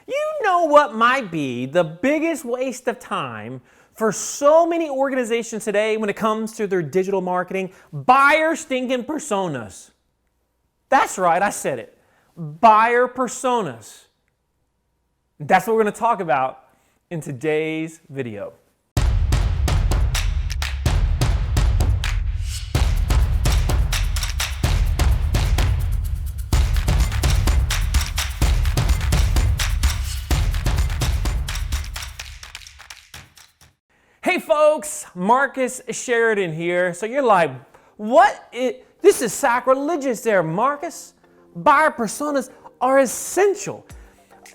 You know what might be the biggest waste of time for so many organizations today when it comes to their digital marketing? Buyer stinking personas. That's right, I said it. Buyer personas. That's what we're going to talk about in today's video. Hey folks, Marcus Sheridan here. So you're like, this is sacrilegious there, Marcus. Buyer personas are essential.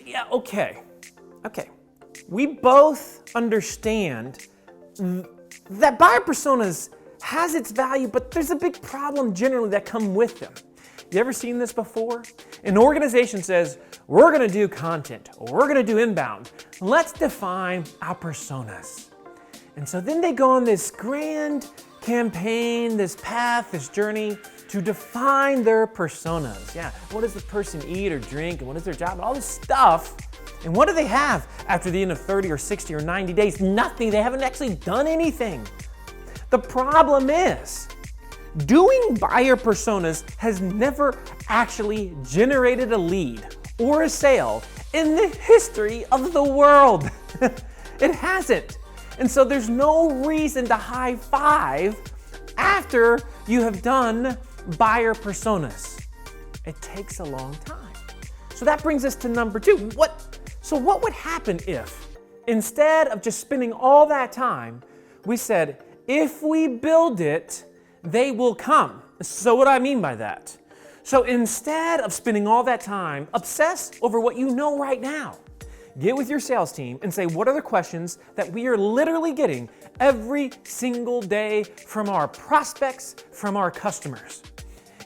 Yeah, okay. We both understand that buyer personas has its value, but there's a big problem generally that come with them. You ever seen this before? An organization says, we're gonna do content, or we're gonna do inbound. Let's define our personas. And so then they go on this grand campaign, this path, this journey to define their personas. Yeah, what does the person eat or drink, and what is their job, and all this stuff. And what do they have after the end of 30 or 60 or 90 days? Nothing. They haven't actually done anything. The problem is, doing buyer personas has never actually generated a lead or a sale in the history of the world. It hasn't. And so there's no reason to high five after you have done buyer personas. It takes a long time. So that brings us to number two. What would happen if, instead of just spending all that time, we said, if we build it, they will come. So what do I mean by that? So instead of spending all that time, obsess over what you know right now. Get with your sales team and say, what are the questions that we are literally getting every single day from our prospects, from our customers?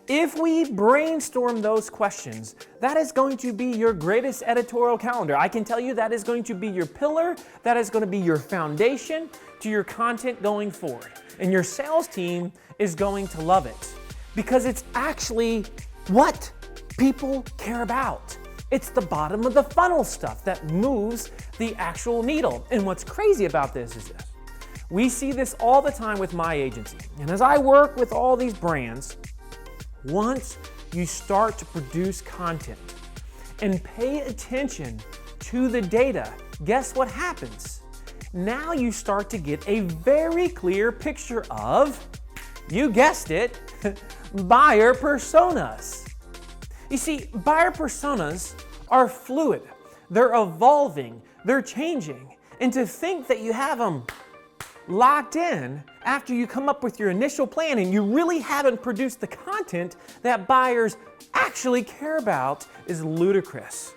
If we brainstorm those questions, that is going to be your greatest editorial calendar. I can tell you that is going to be your pillar, that is going to be your foundation to your content going forward. And your sales team is going to love it because it's actually what people care about. It's the bottom of the funnel stuff that moves the actual needle. And what's crazy about this is this. We see this all the time with my agency. And as I work with all these brands, once you start to produce content and pay attention to the data, guess what happens? Now you start to get a very clear picture of, you guessed it, buyer personas. You see, buyer personas are fluid, they're evolving, they're changing. And to think that you have them locked in after you come up with your initial plan and you really haven't produced the content that buyers actually care about is ludicrous.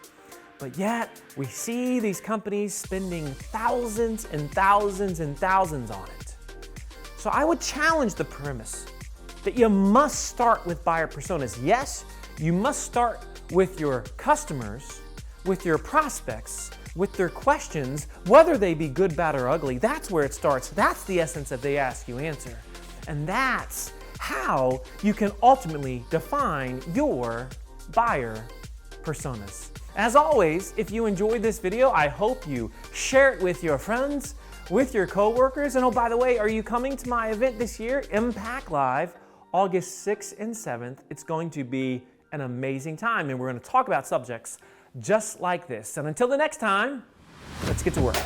But yet, we see these companies spending thousands and thousands and thousands on it. So I would challenge the premise that you must start with buyer personas. Yes, you must start with your customers, with your prospects, with their questions, whether they be good, bad, or ugly. That's where it starts. That's the essence that they ask you answer. And that's how you can ultimately define your buyer personas. As always, if you enjoyed this video, I hope you share it with your friends, with your coworkers. And oh, by the way, are you coming to my event this year, Impact Live, August 6th and 7th? It's going to be an amazing time, and we're going to talk about subjects just like this. And until the next time, let's get to work.